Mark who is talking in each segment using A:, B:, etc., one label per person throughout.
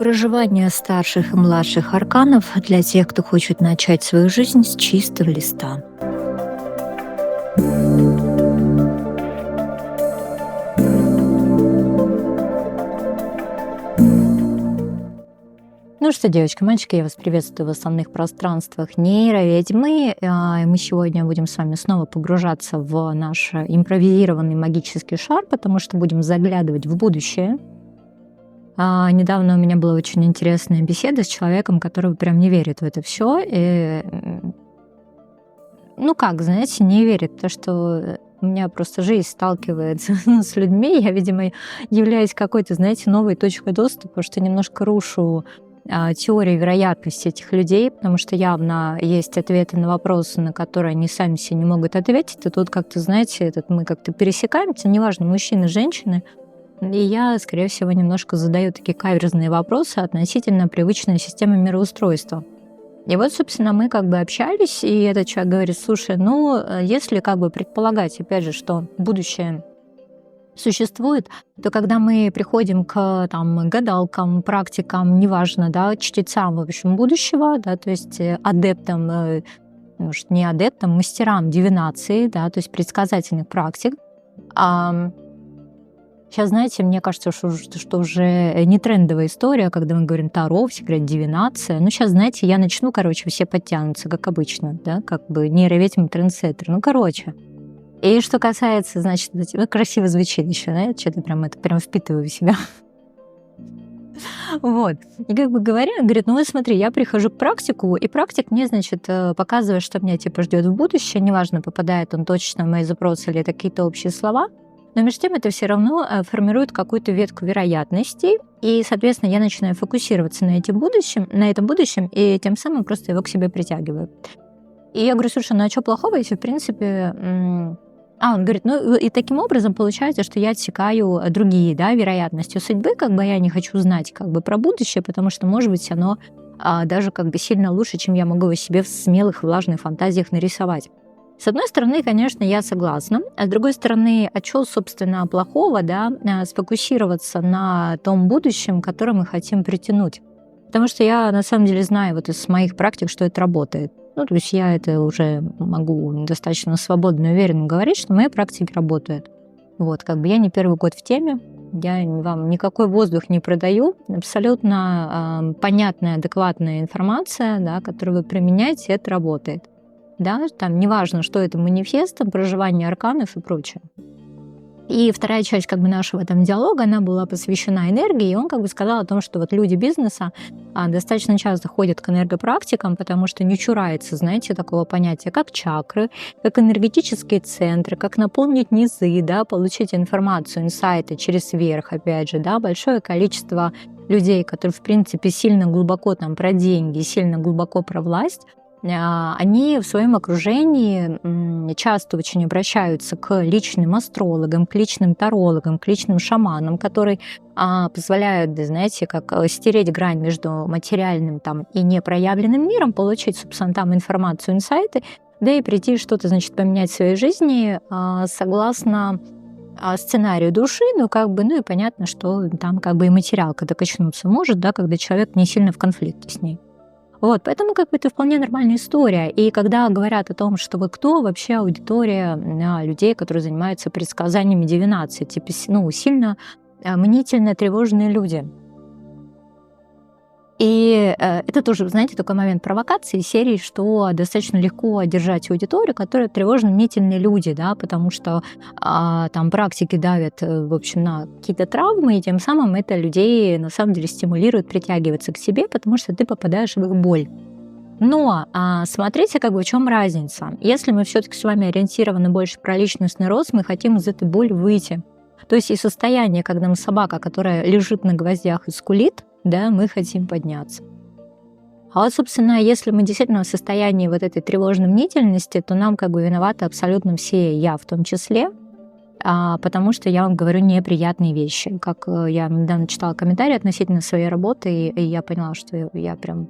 A: Проживание старших и младших арканов для тех, кто хочет начать свою жизнь с чистого листа. Ну что, девочки, мальчики, я вас приветствую в основных пространствах нейроведьмы. И мы сегодня будем с вами снова погружаться в наш импровизированный магический шар, потому что будем заглядывать в будущее. Недавно у меня была очень интересная беседа с человеком, который прям не верит в это все. И, ну как, знаете, не верит, потому что у меня просто жизнь сталкивается с людьми. Я, видимо, являюсь какой-то, знаете, новой точкой доступа, что немножко рушу теории вероятности этих людей, потому что явно есть ответы на вопросы, на которые они сами себе не могут ответить. И тут как-то, знаете, мы как-то пересекаемся, неважно, мужчины, женщины. И я, скорее всего, немножко задаю такие каверзные вопросы относительно привычной системы мироустройства. И вот, собственно, мы как бы общались, и этот человек говорит: слушай, если как бы предполагать, опять же, что будущее существует, то когда мы приходим к гадалкам, практикам, неважно, да, чтецам, в общем, будущего, да, то есть адептам, может, не адептам, мастерам дивинации, да, то есть предсказательных практик. Сейчас, знаете, мне кажется, что уже не трендовая история, когда мы говорим Таро, все говорят дивинация. Сейчас, знаете, я начну, все подтянутся, как обычно, да, как бы нейроведьмы, трендсеттер. И что касается, значит, красиво звучит еще, да, что-то прям впитываю в себя. Вот. И как бы говоря, он говорит: вот смотри, я прихожу к практику, и практик мне, значит, показывает, что меня ждет в будущее, неважно, попадает он точно в мои запросы или это какие-то общие слова, но между тем это все равно формирует какую-то ветку вероятностей, и, соответственно, я начинаю фокусироваться на этом будущем, и тем самым просто его к себе притягиваю. И я говорю: слушай, а что плохого, если, в принципе... Он говорит: и таким образом получается, что я отсекаю другие, да, вероятности судьбы, я не хочу знать про будущее, потому что, может быть, оно даже сильно лучше, чем я могу его себе в смелых, влажных фантазиях нарисовать. С одной стороны, конечно, я согласна, а с другой стороны, что, собственно, плохого, да, сфокусироваться на том будущем, которое мы хотим притянуть? Потому что я, на самом деле, знаю из моих практик, что это работает. То есть я это уже могу достаточно свободно и уверенно говорить, что мои практики работают. Я не первый год в теме, я вам никакой воздух не продаю, абсолютно понятная, адекватная информация, да, которую вы применяете, это работает. Да, неважно, что это манифест, проживание арканов и прочее. И вторая часть нашего диалога, она была посвящена энергии, и он сказал о том, что люди бизнеса достаточно часто ходят к энергопрактикам, потому что не чурается, знаете, такого понятия, как чакры, как энергетические центры, как наполнить низы, да, получить информацию, инсайты через верх, опять же, да, большое количество людей, которые, в принципе, сильно глубоко про деньги, сильно глубоко про власть, они в своем окружении часто очень обращаются к личным астрологам, к личным тарологам, к личным шаманам, которые позволяют, знаете, стереть грань между материальным и непроявленным миром, получить, собственно, информацию, инсайты, да и прийти что-то, значит, поменять в своей жизни согласно сценарию души, и понятно, что там и материалка докачнуться может, да, когда человек не сильно в конфликте с ней. Поэтому это вполне нормальная история. И когда говорят о том, что кто вообще аудитория людей, которые занимаются предсказаниями дивинации, сильно мнительно тревожные люди. И это тоже, знаете, такой момент провокации серии, что достаточно легко держать аудиторию, которая тревожно-мнительные люди, да, потому что практики давят, в общем, на какие-то травмы, и тем самым это людей на самом деле стимулирует притягиваться к себе, потому что ты попадаешь в их боль. Но смотрите, в чем разница. Если мы все-таки с вами ориентированы больше про личностный рост, мы хотим из этой боли выйти. То есть из состояния, когда мы собака, которая лежит на гвоздях и скулит, да, мы хотим подняться. Собственно, если мы действительно в состоянии этой тревожной мнительности, то нам виноваты абсолютно все, я в том числе, потому что я вам говорю неприятные вещи. Как я недавно читала комментарии относительно своей работы, и я поняла, что я прям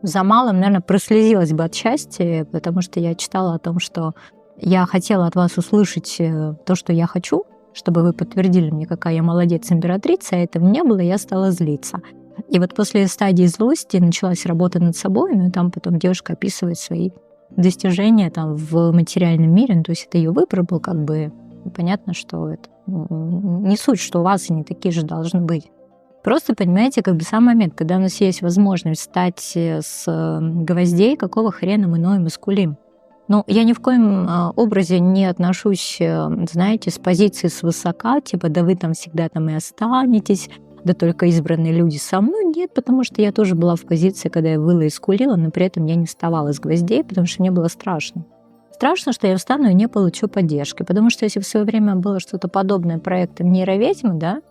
A: за малым, наверное, прослезилась бы от счастья, потому что я читала о том, что я хотела от вас услышать то, что я хочу, чтобы вы подтвердили мне, какая я молодец, императрица, а этого не было, я стала злиться. И вот после стадии злости началась работа над собой, ну и там потом девушка описывает свои достижения там в материальном мире, ну, то есть это ее выбор был, как бы понятно, что это не суть, что у вас они такие же должны быть. Просто, понимаете, как бы сам момент, когда у нас есть возможность встать с гвоздей, какого хрена мы ноем и скулим? Ну, я ни в коем образе не отношусь, знаете, с позиции свысока, типа, да вы там всегда там и останетесь, да только избранные люди со мной. Нет, потому что я тоже была в позиции, когда я выла и скулила, но при этом я не вставала с гвоздей, потому что мне было страшно. Страшно, что я встану и не получу поддержки, потому что если в свое время было что-то подобное проектам нейроведьмы, да,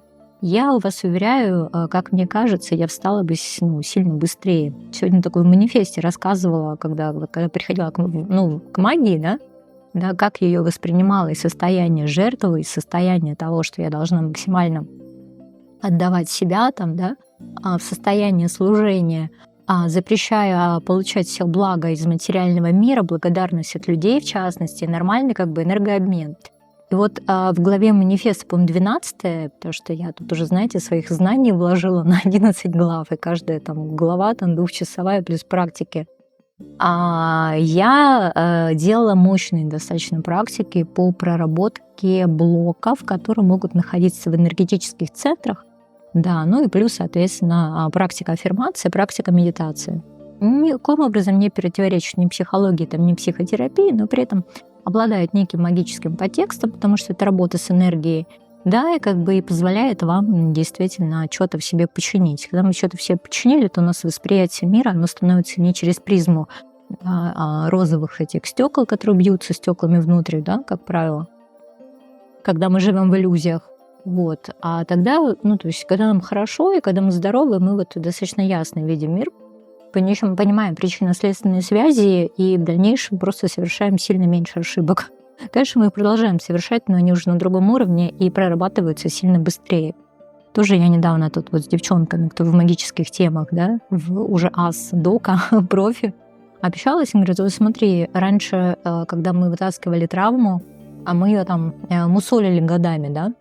A: я вас уверяю, как мне кажется, я встала бы сильно быстрее. Сегодня такой в манифесте рассказывала, когда приходила к магии, да, как я ее воспринимала из состояния жертвы, из состояния того, что я должна максимально отдавать себя там, да, в состояние служения, запрещая получать все блага из материального мира, благодарность от людей, в частности, нормальный как бы энергообмен. И вот в главе манифеста, по-моему, 12, потому что я тут уже, знаете, своих знаний вложила на 11 глав, и каждая там глава там двухчасовая плюс практики. Я делала мощные достаточно практики по проработке блоков, которые могут находиться в энергетических центрах. Да, ну и плюс, соответственно, практика аффирмации, практика медитации. Никаким образом не противоречит ни психологии, там, ни психотерапии, но при этом обладает неким магическим подтекстом, потому что это работа с энергией, да, и как бы и позволяет вам действительно что-то в себе починить. Когда мы что-то в себе починили, то у нас восприятие мира, оно становится не через призму розовых этих стекол, которые бьются стеклами внутрь, да, как правило, когда мы живем в иллюзиях. Вот. А тогда, ну, то есть, когда нам хорошо и когда мы здоровы, мы вот достаточно ясно видим мир, понимаем причинно-следственные связи и в дальнейшем просто совершаем сильно меньше ошибок. Конечно, мы их продолжаем совершать, но они уже на другом уровне и прорабатываются сильно быстрее. Тоже я недавно тут вот с девчонками, кто в магических темах, да, уже дока, профи, общалась и говорит, вот смотри, раньше, когда мы вытаскивали травму, мы ее там мусолили годами, да,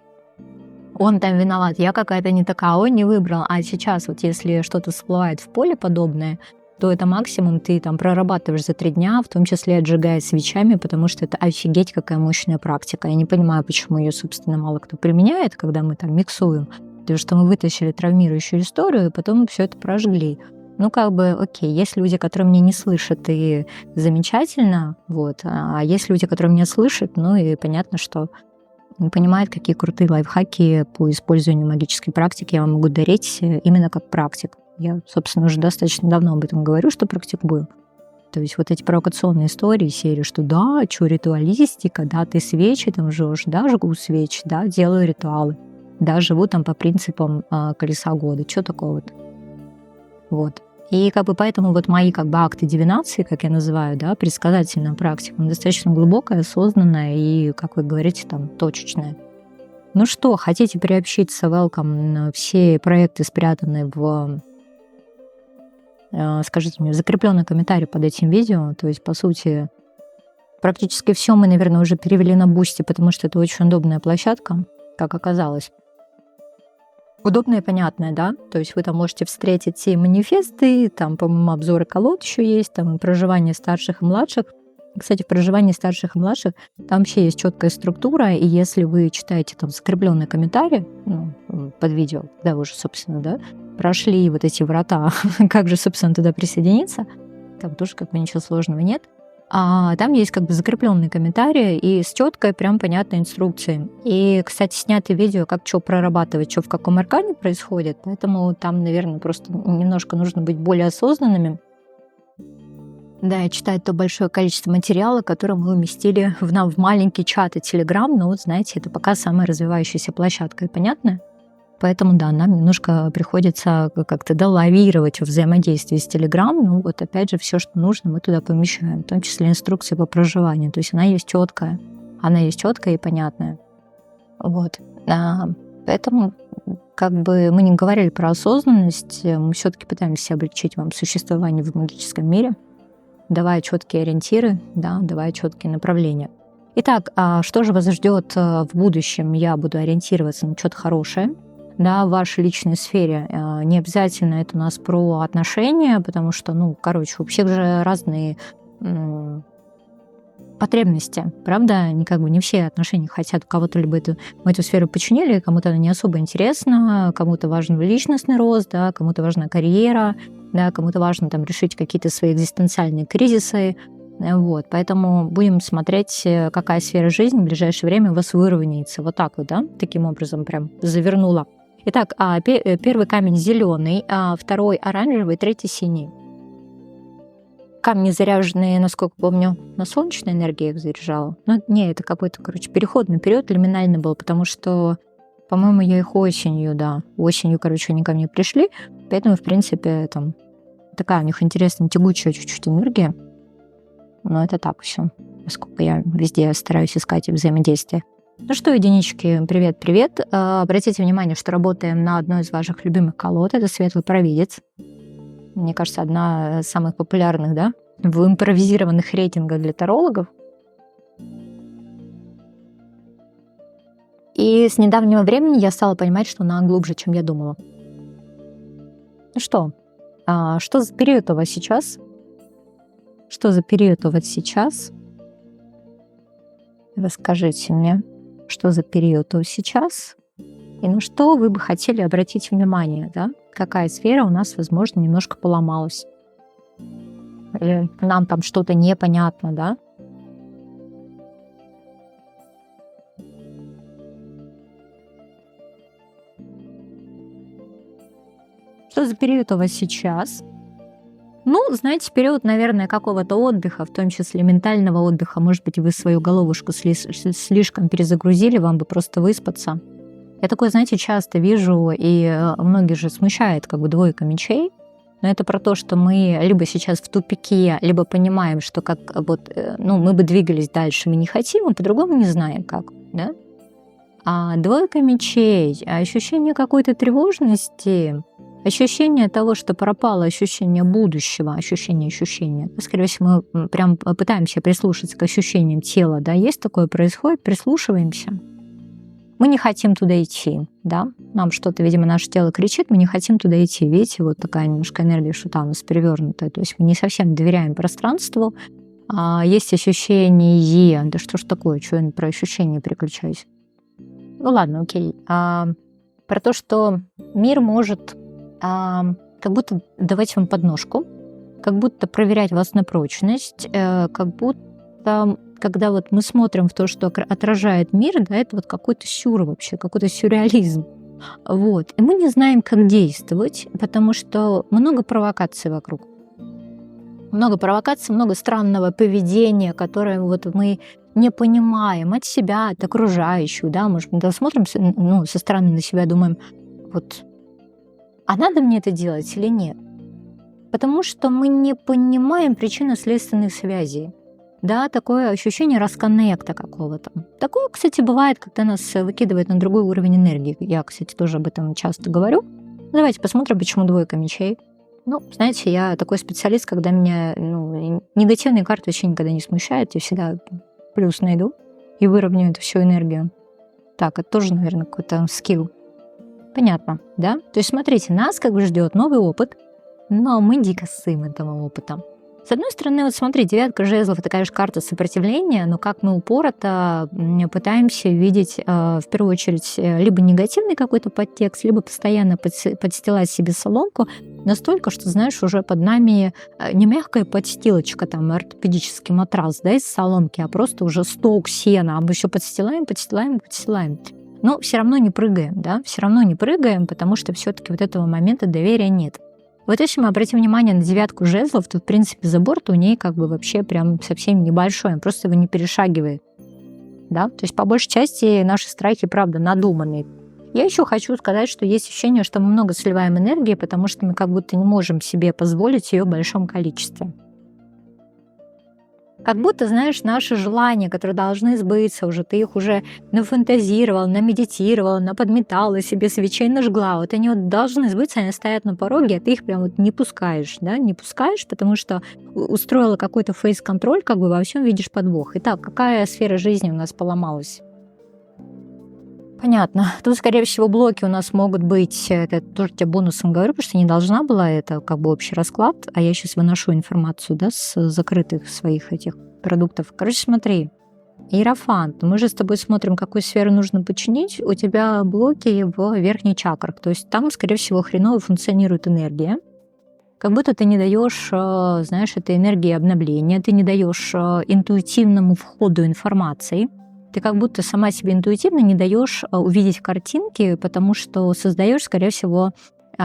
A: он там виноват, я какая-то не такая, он не выбрал. А сейчас вот если что-то всплывает в поле подобное, то это максимум ты там прорабатываешь за 3 дня, в том числе отжигая свечами, потому что это офигеть какая мощная практика. Я не понимаю, почему ее, собственно, мало кто применяет, когда мы там миксуем. Потому что мы вытащили травмирующую историю, и потом все это прожгли. Ну, как бы, окей, есть люди, которые меня не слышат, и замечательно, вот. А есть люди, которые меня слышат, ну и понятно, что понимает, какие крутые лайфхаки по использованию магической практики я вам могу дарить именно как практик. Я, собственно, уже достаточно давно об этом говорю, что практикую. То есть вот эти провокационные истории серии, что да, что ритуалистика, да, ты свечи там жжешь, да, жгу свечи, да, делаю ритуалы, да, живу там по принципам колеса года, что такого-то. Вот. И как бы поэтому вот мои как бы акты дивинации, как я называю, да, предсказательная практика, достаточно глубокая, осознанная и, как вы говорите, там, точечная. Ну что, хотите приобщиться, welcome, все проекты спрятаны в, скажите мне, в закрепленный комментарий под этим видео. То есть, по сути, практически все мы, наверное, уже перевели на Boosty, потому что это очень удобная площадка, как оказалось. Удобная и понятная, да? То есть вы там можете встретить все манифесты, там, по-моему, обзоры колод еще есть, там проживание старших и младших. Кстати, в проживании старших и младших там вообще есть четкая структура, и если вы читаете там закрепленные комментарии под видео, да, вы уже, собственно, да, прошли вот эти врата, как же, собственно, туда присоединиться, там тоже как бы ничего сложного нет. А там есть как бы закрепленные комментарии и с четкой, прям понятной инструкцией. И, кстати, снятое видео, как что прорабатывать, что в каком аркане происходит, поэтому там, наверное, просто немножко нужно быть более осознанными. Да, и читать то большое количество материала, которое мы уместили в маленький чат и Telegram, но вот, знаете, это пока самая развивающаяся площадка, и понятно? Поэтому, да, нам немножко приходится как-то долавировать взаимодействие с Telegram. Ну, вот опять же, все, что нужно, мы туда помещаем, в том числе инструкции по проживанию. То есть она есть четкая и понятная. Вот. Поэтому, как бы мы не говорили про осознанность, мы все-таки пытаемся облегчить вам существование в магическом мире, давая четкие ориентиры, да, давая четкие направления. Итак, что же вас ждет в будущем? Я буду ориентироваться на что-то хорошее. да, в вашей личной сфере. Не обязательно это у нас про отношения, потому что, у всех же разные потребности, правда? Не все отношения хотят, у кого-то либо в эту сферу починили, кому-то она не особо интересна, кому-то важен личностный рост, да, кому-то важна карьера, да, кому-то важно там решить какие-то свои экзистенциальные кризисы. Вот, поэтому будем смотреть, какая сфера жизни в ближайшее время у вас выровняется. Вот так вот, да, таким образом прям завернула. Итак, первый камень зеленый, второй оранжевый, третий синий. Камни заряженные, насколько помню, на солнечной энергии я их заряжала. Это какой-то, переходный период лиминальный был, потому что, по-моему, я их осенью, они ко мне пришли, поэтому, в принципе, там такая у них интересная, тягучая чуть-чуть энергия. Но это так все, насколько я везде стараюсь искать взаимодействие. Ну что, единички, привет-привет. Обратите внимание, что работаем на одной из ваших любимых колод. Это Светлый Провидец. Мне кажется, одна из самых популярных, да, в импровизированных рейтингах для тарологов. И с недавнего времени я стала понимать, что она глубже, чем я думала. Ну что за период у вас сейчас? Что за период у вас сейчас? Расскажите мне, что за период у вас сейчас? И на что вы бы хотели обратить внимание, да? Какая сфера у нас, возможно, немножко поломалась? Или нам там что-то непонятно, да? Что за период у вас сейчас? Знаете, период, наверное, какого-то отдыха, в том числе ментального отдыха. Может быть, вы свою головушку слишком перезагрузили, вам бы просто выспаться. Я такое, знаете, часто вижу, и многих же смущает двойка мечей. Но это про то, что мы либо сейчас в тупике, либо понимаем, что мы бы двигались дальше, мы не хотим, а по-другому не знаем как, да? А двойка мечей, ощущение какой-то тревожности, ощущение того, что пропало ощущение будущего, ощущение. Скорее всего, мы прям пытаемся прислушаться к ощущениям тела, да, есть такое, происходит, прислушиваемся. Мы не хотим туда идти, да, нам что-то, видимо, наше тело кричит, мы не хотим туда идти. Видите, вот такая немножко энергия шута у нас перевернутая, то есть мы не совсем доверяем пространству, есть ощущение, да что ж такое, что я про ощущения переключаюсь? Ладно, окей. Про то, что мир может как будто давать вам подножку, как будто проверять вас на прочность, как будто, когда мы смотрим в то, что отражает мир, да, это какой-то сюр вообще, какой-то сюрреализм. Вот. И мы не знаем, как действовать, потому что много провокаций вокруг. Много провокаций, много странного поведения, которое мы не понимаем от себя, от окружающих, да, может, мы смотрим со стороны на себя, думаем, а надо мне это делать или нет? Потому что мы не понимаем причинно-следственных связей. Да, такое ощущение расконнекта какого-то. Такое, кстати, бывает, когда нас выкидывает на другой уровень энергии. Я, кстати, тоже об этом часто говорю. Давайте посмотрим, почему двойка мечей. Знаете, я такой специалист, когда меня негативные карты вообще никогда не смущают. Я всегда плюс найду и выровняю эту всю энергию. Так, это тоже, наверное, какой-то скилл. Понятно, да? То есть, смотрите, нас ждет новый опыт, но мы дико ссым этого опыта. С одной стороны, смотри, девятка жезлов — это, конечно, карта сопротивления, но как мы упорото пытаемся видеть, в первую очередь, либо негативный какой-то подтекст, либо постоянно подстилать себе соломку настолько, что, знаешь, уже под нами не мягкая подстилочка, там, ортопедический матрас, да, из соломки, а просто уже сток сена, а мы еще подстилаем. Но все равно не прыгаем, да, потому что все-таки этого момента доверия нет. Вот если мы обратим внимание на девятку жезлов, то, в принципе, забор-то у ней вообще прям совсем небольшой, он просто его не перешагивает, да, то есть по большей части наши страхи, правда, надуманные. Я еще хочу сказать, что есть ощущение, что мы много сливаем энергии, потому что мы как будто не можем себе позволить ее в большом количестве. Как будто, знаешь, наши желания, которые должны сбыться уже, ты их уже нафантазировал, намедитировал, наподметала себе, свечей нажгла. Они должны сбыться, они стоят на пороге, а ты их прям не пускаешь, да, не пускаешь, потому что устроила какой-то фейс-контроль, во всем видишь подвох. Итак, какая сфера жизни у нас поломалась? Понятно. Тут, скорее всего, блоки у нас могут быть, это тоже тебе бонусом говорю, потому что не должна была, это как бы общий расклад, а я сейчас выношу информацию, да, с закрытых своих этих продуктов. Короче, смотри, Иерофант. Мы же с тобой смотрим, какую сферу нужно починить. У тебя блоки в верхних чакрах. То есть там, скорее всего, хреново функционирует энергия. Как будто ты не даешь, знаешь, этой энергии обновления, ты не даешь интуитивному входу информации. Ты как будто сама себе интуитивно не даешь увидеть картинки, потому что создаешь, скорее всего,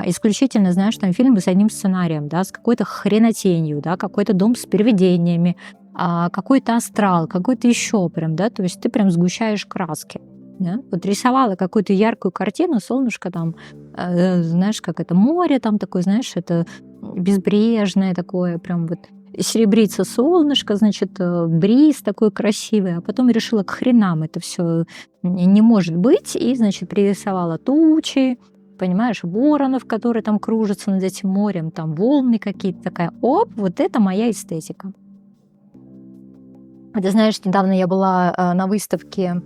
A: исключительно, знаешь, там фильмы с одним сценарием, да, с какой-то хренотенью, да, какой-то дом с привидениями, какой-то астрал, какой-то еще прям, да, то есть ты прям сгущаешь краски. Да? Вот рисовала какую-то яркую картину, солнышко там, знаешь, как это море там такое, знаешь, это безбрежное такое, прям вот серебрится солнышко, значит, бриз такой красивый, а потом решила, к хренам это все не может быть, и, значит, пририсовала тучи, понимаешь, воронов, которые там кружатся над этим морем, там волны какие-то, такая, оп, вот это моя эстетика. Ты знаешь, недавно я была на выставке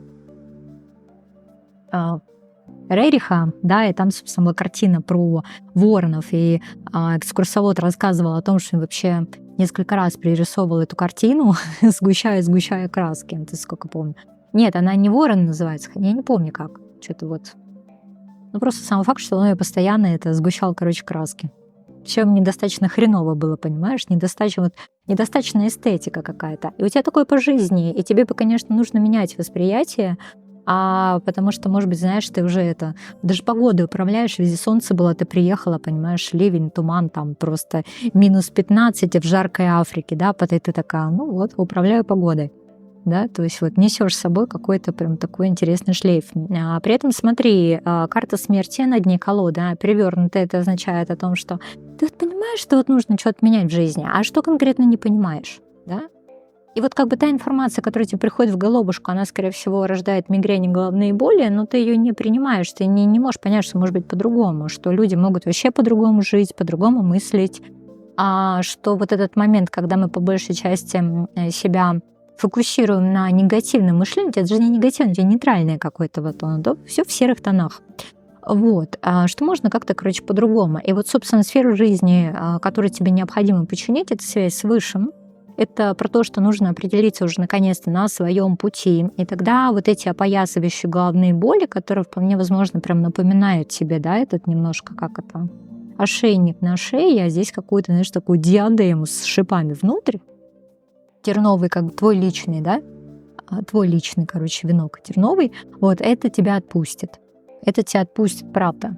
A: Рериха, да, и там, собственно, была картина про воронов, и экскурсовод рассказывал о том, что он вообще несколько раз пририсовывал эту картину, сгущая краски, ты сколько помню. Нет, она не ворон называется, я не помню как, что-то вот. Ну, просто сам факт, что он ее постоянно это сгущал, короче, краски. Причем недостаточно хреново было, понимаешь, недостаточная эстетика какая-то. И у тебя такое по жизни, и тебе бы, конечно, нужно менять восприятие, потому что, может быть, знаешь, ты уже это, даже погодой управляешь, везде солнце было, ты приехала, понимаешь, ливень, туман, там просто минус 15 в жаркой Африке, да, потом ты такая, ну вот, управляю погодой. Да, то есть вот несешь с собой какой-то прям такой интересный шлейф. При этом смотри, карта смерти на дне колоды, перевернутая, это означает о том, что ты вот понимаешь, что вот нужно что-то менять в жизни, а что конкретно не понимаешь, да? И вот как бы та информация, которая тебе приходит в головушку, она, скорее всего, рождает мигрень и головные боли, но ты ее не принимаешь, ты не можешь понять, что может быть по-другому, что люди могут вообще по-другому жить, по-другому мыслить, что вот этот момент, когда мы по большей части себя фокусируем на негативном мышлении, это же не негативное, это нейтральное какое-то вот оно, да? Все в серых тонах. Вот, что можно как-то, короче, по-другому. И вот, собственно, сферу жизни, которую тебе необходимо починить, это связь с Высшим. Это про то, что нужно определиться уже наконец-то на своем пути. И тогда вот эти опоясывающие головные боли, которые вполне возможно прям напоминают тебе, да, этот немножко как это, ошейник на шее, а здесь какую-то, знаешь, такую диадему с шипами внутрь, терновый, как бы твой личный, да, твой личный, короче, венок терновый, вот это тебя отпустит. Это тебя отпустит, правда.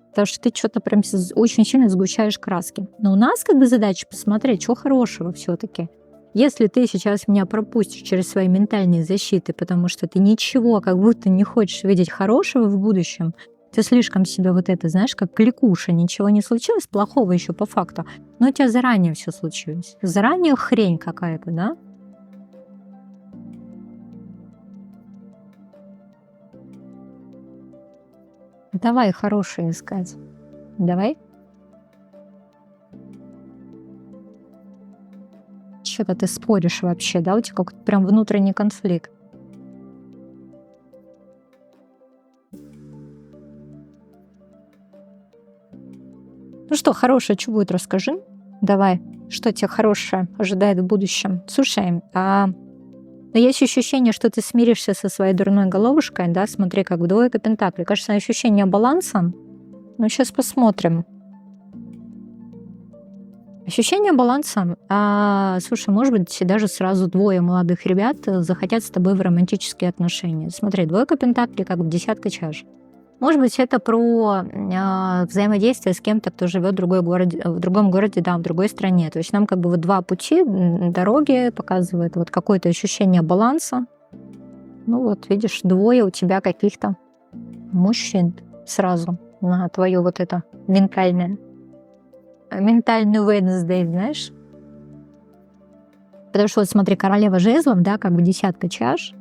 A: Потому что ты что-то прям очень сильно сгущаешь краски. Но у нас как бы задача посмотреть, что хорошего все-таки. Если ты сейчас меня пропустишь через свои ментальные защиты, потому что ты ничего как будто не хочешь видеть хорошего в будущем, ты слишком себя вот это, знаешь, как кликуша, ничего не случилось, плохого еще по факту, но у тебя заранее все случилось. Заранее хрень какая-то, да? Давай хорошее искать. Давай. Что-то ты споришь вообще, да? У тебя какой-то прям внутренний конфликт. Ну что, хорошее, что будет, расскажи. Давай, что тебя хорошее ожидает в будущем? Слушай, но есть ощущение, что ты смиришься со своей дурной головушкой, да, смотри, как двойка пентаклей. Кажется, ощущение баланса. Ну, сейчас посмотрим. Ощущение баланса. Слушай, может быть, даже сразу двое молодых ребят захотят с тобой в романтические отношения. Смотри, двойка пентаклей, как бы десятка чаш. Может быть, это про взаимодействие с кем-то, кто живет в другом городе, да, в другой стране. То есть нам как бы вот два пути, дороги показывают вот какое-то ощущение баланса. Ну вот, видишь, двое у тебя каких-то мужчин сразу на твою вот это ментальную Wednesday, знаешь. Потому что вот смотри, королева жезлов, да, как бы десятка чаш.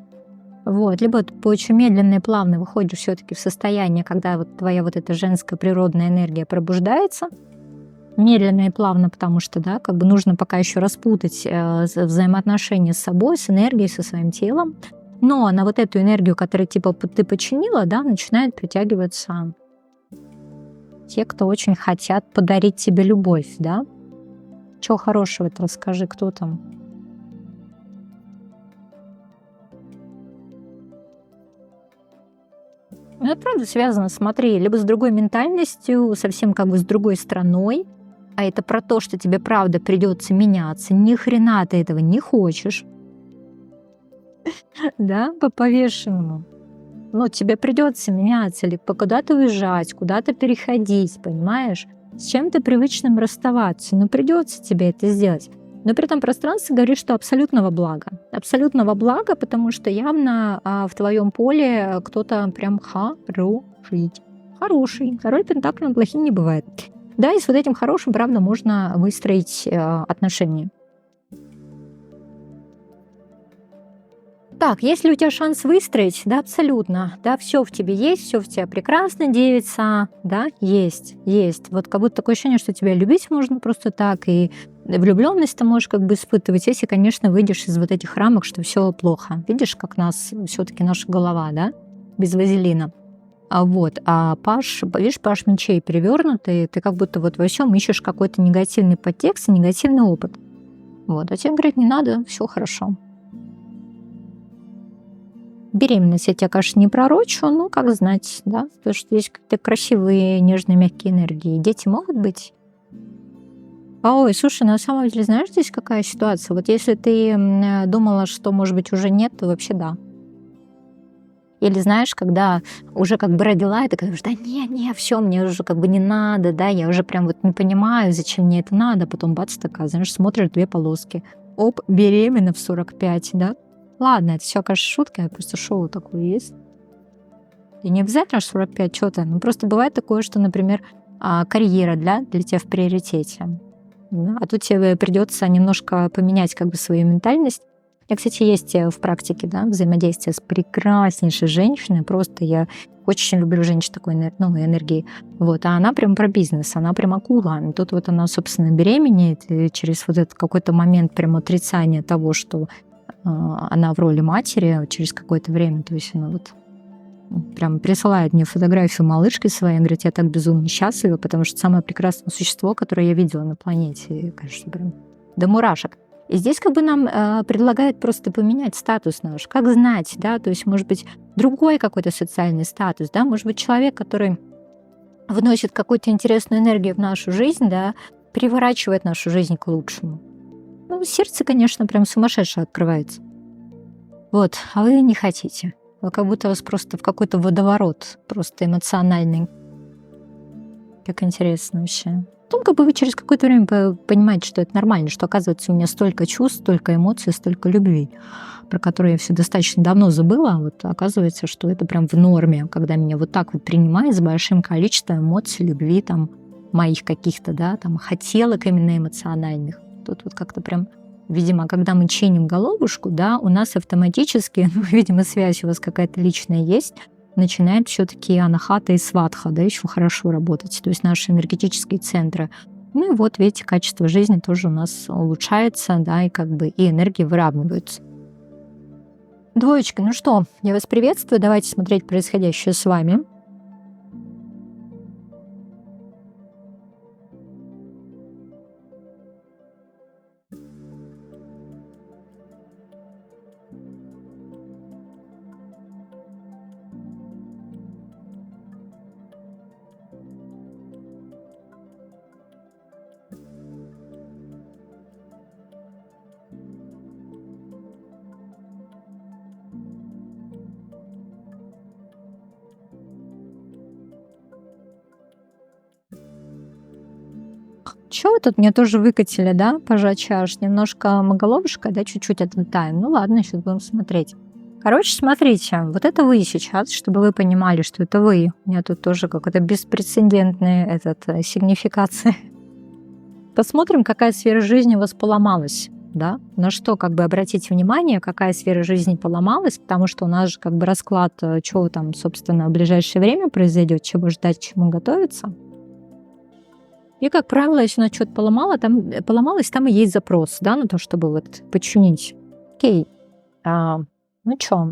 A: Вот, либо ты очень медленно и плавно выходишь все-таки в состояние, когда вот твоя вот эта женская природная энергия пробуждается, медленно и плавно, потому что, да, как бы нужно пока еще распутать взаимоотношения с собой, с энергией, со своим телом. Но на вот эту энергию, которую типа ты починила, да, начинают притягиваться те, кто очень хотят подарить тебе любовь, да. Чего хорошего-то расскажи, кто там? Ну, это правда связано, смотри, либо с другой ментальностью, совсем как бы с другой страной, а это про то, что тебе правда придется меняться. Ни хрена ты этого не хочешь, да, по повешенному. Но тебе придется меняться, либо куда-то уезжать, куда-то переходить, понимаешь? С чем-то привычным расставаться. Но придется тебе это сделать. Но при этом пространство говорит, что абсолютного блага. Абсолютного блага, потому что явно в твоем поле кто-то прям хороший. Хороший. Король пентаклей плохим не бывает. Да, и с вот этим хорошим, правда, можно выстроить отношения. Так, есть ли у тебя шанс выстроить? Да, абсолютно. Да, все в тебе есть, все в тебе прекрасно, девица. Да, есть, есть. Вот как будто такое ощущение, что тебя любить можно просто так, и влюбленность ты можешь как бы испытывать, если, конечно, выйдешь из вот этих рамок, что все плохо. Видишь, как нас все-таки наша голова, да, без вазелина. А паш, видишь, паш мечей перевернутый, ты как будто вот во всем ищешь какой-то негативный подтекст и негативный опыт. Вот, а тебе говорят, не надо, все хорошо. Беременность я тебя, конечно, не пророчу, но как знать, да, потому что есть какие-то красивые, нежные, мягкие энергии. Дети могут быть? Ой, слушай, на самом деле, знаешь, здесь какая ситуация? Вот если ты думала, что, может быть, уже нет, то вообще да. Или знаешь, когда уже как бы родила, и ты говоришь, да не, все, мне уже как бы не надо, да, я уже прям вот не понимаю, зачем мне это надо. Потом бац, такая, знаешь, смотришь, 2 полоски. Оп, беременна в 45, да. Ладно, это все, конечно, шутка, просто шоу такое есть. И не обязательно 45 что-то. Ну, просто бывает такое, что, например, карьера для тебя в приоритете. Да, а тут тебе придется немножко поменять как бы свою ментальность. У меня, кстати, есть в практике, да, взаимодействие с прекраснейшей женщиной. Просто я очень люблю женщин такой энергии. Вот, а она прям про бизнес, она прям акула. И тут вот она, собственно, беременеет, и через вот этот какой-то момент прям отрицания того, что она в роли матери через какое-то время, то есть она вот прям присылает мне фотографию малышки своей, говорит, я так безумно счастлива, потому что самое прекрасное существо, которое я видела на планете, и, конечно, прям до мурашек. И здесь как бы нам предлагают просто поменять статус наш, как знать, да, то есть, может быть, другой какой-то социальный статус, да, может быть, человек, который вносит какую-то интересную энергию в нашу жизнь, да, переворачивает нашу жизнь к лучшему. Ну, сердце, конечно, прям сумасшедшее открывается. Вот, а вы не хотите. Вы как будто вас просто в какой-то водоворот, просто эмоциональный. Как интересно вообще. Потом как бы вы через какое-то время понимаете, что это нормально, что оказывается у меня столько чувств, столько эмоций, столько любви, про которые я все достаточно давно забыла, а вот оказывается, что это прям в норме, когда меня вот так вот принимают с большим количеством эмоций, любви, там, моих каких-то, да, там, хотелок именно эмоциональных. Тут вот как-то прям, видимо, когда мы чиним головушку, да, у нас автоматически, ну, видимо, связь у вас какая-то личная есть, начинает все-таки анахата и сватха, да, еще хорошо работать, то есть наши энергетические центры. Ну и вот, видите, качество жизни тоже у нас улучшается, да, и как бы и энергии выравниваются. Двоечка, ну что, я вас приветствую, давайте смотреть происходящее с вами. Чё вы тут мне тоже выкатили, да, пажа чаш? Немножко мы головушкой, да, чуть-чуть отлетаем. Ну ладно, сейчас будем смотреть. Короче, смотрите, вот это вы сейчас, чтобы вы понимали, что это вы. У меня тут тоже какой-то беспрецедентный сигнификация. Посмотрим, какая сфера жизни у вас поломалась, да? На что как бы обратите внимание, какая сфера жизни поломалась, потому что у нас же как бы расклад, что там, собственно, в ближайшее время произойдет, чего ждать, к чему готовиться. И, как правило, если у нас что-то поломалось, там и есть запрос, да, на то, чтобы вот починить. Окей, ну чё?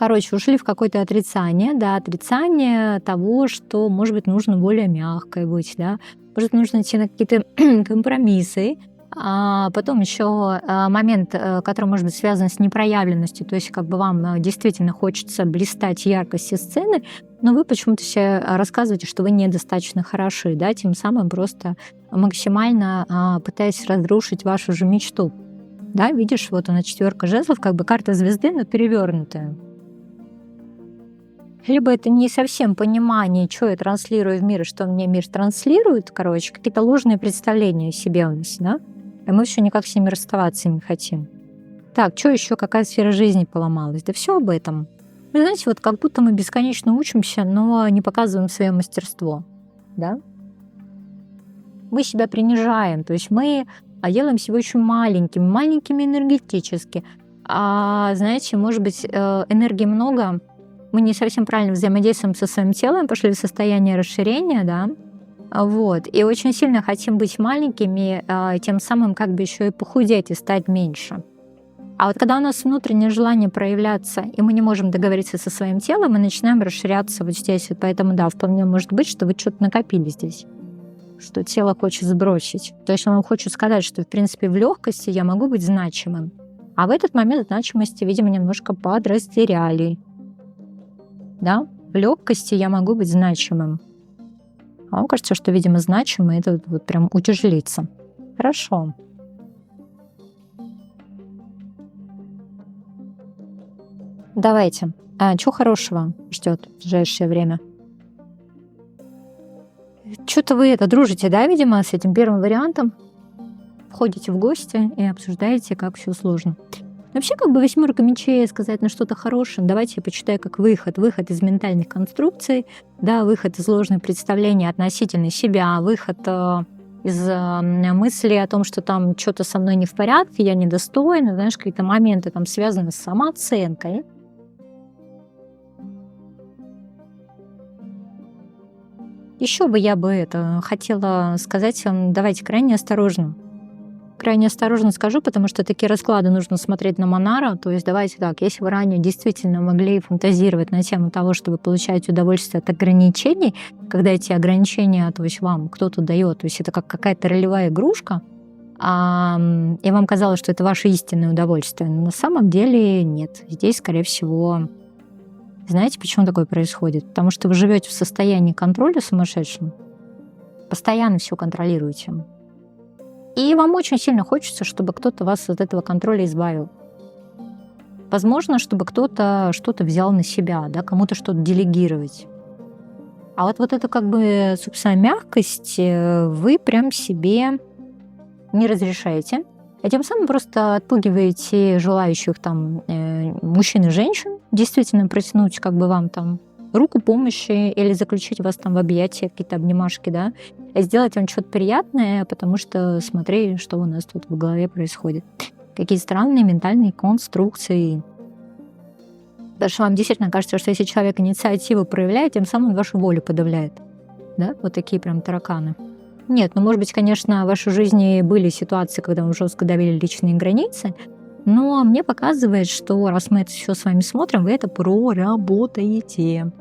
A: Короче, ушли в какое-то отрицание, да, отрицание того, что, может быть, нужно более мягкой быть, да, может, нужно идти на какие-то компромиссы. А потом еще момент, который может быть связан с непроявленностью, то есть как бы вам действительно хочется блистать яркости сцены, но вы почему-то себе рассказываете, что вы недостаточно хороши, да, тем самым просто максимально пытаясь разрушить вашу же мечту. Да, видишь, вот она 4 жезлов, как бы карта звезды, но перевернутая. Либо это не совсем понимание, что я транслирую в мир и что мне мир транслирует, короче, какие-то ложные представления о себе у нас, да? И мы все никак с ними расставаться не хотим. Так, что еще, какая сфера жизни поломалась? Да все об этом. Вы знаете, вот как будто мы бесконечно учимся, но не показываем свое мастерство, да? Мы себя принижаем, то есть мы делаем себя очень маленькими энергетически. А знаете, может быть, энергии много, мы не совсем правильно взаимодействуем со своим телом, пошли в состояние расширения, да, вот, и очень сильно хотим быть маленькими, тем самым как бы еще и похудеть и стать меньше. А вот когда у нас внутреннее желание проявляться, и мы не можем договориться со своим телом, мы начинаем расширяться вот здесь. Вот поэтому, да, вполне может быть, что вы что-то накопили здесь, что тело хочет сбросить. То есть он хочет сказать, что, в принципе, в легкости я могу быть значимым. А в этот момент значимости, видимо, немножко подрастеряли. Да? В легкости я могу быть значимым. А вам кажется, что, видимо, значимый, это вот прям утяжелится. Хорошо. Давайте. Что хорошего ждет в ближайшее время? Что-то вы дружите, да, видимо, с этим первым вариантом? Входите в гости и обсуждаете, как все сложно. Вообще, как бы 8 мечей сказать на что-то хорошее, давайте я почитаю как выход из ментальных конструкций, да, выход из ложных представлений относительно себя, выход из мысли о том, что там что-то со мной не в порядке, я недостойна, знаешь, какие-то моменты там связаны с самооценкой. Еще бы я бы хотела сказать вам, давайте крайне осторожно. Крайне осторожно скажу, потому что такие расклады нужно смотреть на Монара. То есть давайте так, если вы ранее действительно могли фантазировать на тему того, что вы получаете удовольствие от ограничений, когда эти ограничения, то есть вам кто-то дает, то есть это как какая-то ролевая игрушка, и вам казалось, что это ваше истинное удовольствие, но на самом деле нет. Здесь, скорее всего, знаете, почему такое происходит? Потому что вы живете в состоянии контроля сумасшедшем, постоянно все контролируете. И вам очень сильно хочется, чтобы кто-то вас от этого контроля избавил. Возможно, чтобы кто-то что-то взял на себя, да, кому-то что-то делегировать. А вот это как бы, собственно, мягкость вы прям себе не разрешаете. А тем самым просто отпугиваете желающих там мужчин и женщин действительно протянуть как бы вам там руку помощи или заключить вас там в объятия, какие-то обнимашки, да, и сделать вам что-то приятное, потому что смотри, что у нас тут в голове происходит. Какие странные ментальные конструкции. Даже вам действительно кажется, что если человек инициативу проявляет, тем самым вашу волю подавляет. Да, вот такие прям тараканы. Нет, ну, может быть, конечно, в вашей жизни были ситуации, когда вы жестко давили личные границы, но мне показывает, что раз мы это все с вами смотрим, вы это проработаете.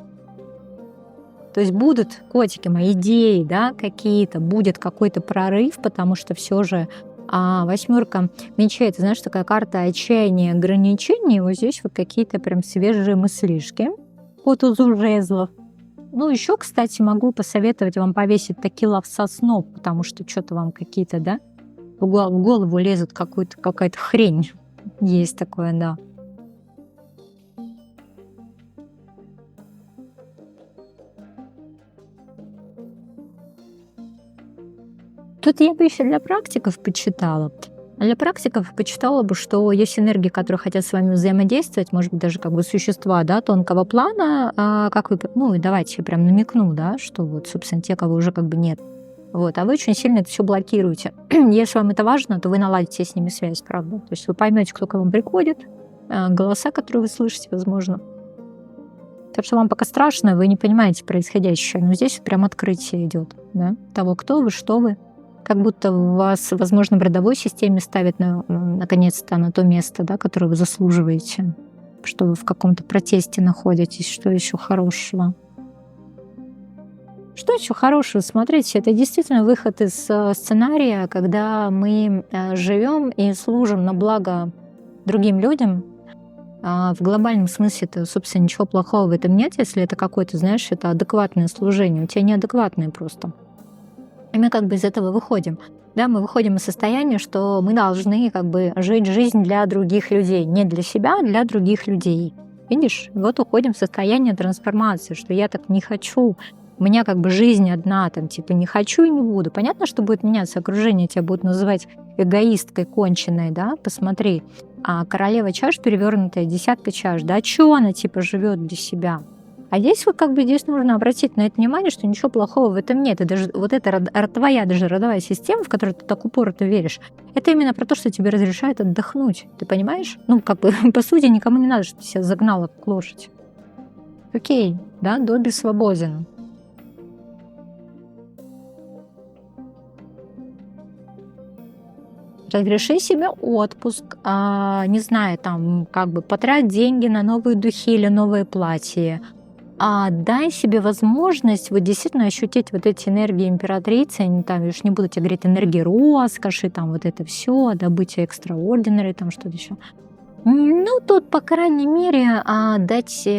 A: То есть будут, котики мои, идеи, да, какие-то, будет какой-то прорыв, потому что все же 8 мечей, это, знаешь, такая карта отчаяния, ограничений, вот здесь вот какие-то прям свежие мыслишки по тузу жезлов. Ну, еще, кстати, могу посоветовать вам повесить такие со снов, потому что что-то вам какие-то, да, в голову лезут какая-то хрень. Есть такое, да. Тут я бы еще для практиков почитала. Для практиков почитала бы, что есть энергии, которые хотят с вами взаимодействовать, может быть, даже как бы существа, да, тонкого плана, как вы, ну, и давайте я прям намекну, да, что вот, собственно, те, кого уже как бы нет. Вот, а вы очень сильно это все блокируете. Если вам это важно, то вы наладите с ними связь, правда. То есть вы поймете, кто к вам приходит, голоса, которые вы слышите, возможно. Так что вам пока страшно, вы не понимаете происходящее, но здесь прям открытие идет, да, того, кто вы, что вы. Как будто вас, возможно, в родовой системе ставят наконец-то на то место, да, которое вы заслуживаете. что вы в каком-то протесте находитесь. Что еще хорошего? Что еще хорошего? Смотрите, это действительно выход из сценария, когда мы живем и служим на благо другим людям. В глобальном смысле-то, собственно, ничего плохого в этом нет, если это какое-то, знаешь, это адекватное служение. У тебя неадекватное просто. И мы как бы из этого выходим. Да, мы выходим из состояния, что мы должны как бы жить жизнь для других людей. Не для себя, а для других людей. Видишь? Вот уходим в состояние трансформации, что я так не хочу. У меня как бы жизнь одна, там, типа, не хочу и не буду. Понятно, что будет меняться окружение, тебя будут называть эгоисткой конченной, да? Посмотри. А королева чаш перевернутая, десятка чаш, да? Чего она, типа, живет для себя? А здесь вот как бы здесь нужно обратить на это внимание, что ничего плохого в этом нет. И даже вот эта твоя даже родовая система, в которую ты так упорото веришь, это именно про то, что тебе разрешает отдохнуть. Ты понимаешь? Ну, как бы, по сути, никому не надо, чтобы ты себя загнала как лошадь. Окей, да, Добби свободен. Разреши себе отпуск, не знаю, там, как бы потрать деньги на новые духи или новое платье. Дай себе возможность вот действительно ощутить вот эти энергии императрицы. Там, я уж не буду тебе говорить энергии роскоши, там вот это все, добыть экстраординary, там что-то еще. Ну, тут, по крайней мере, дать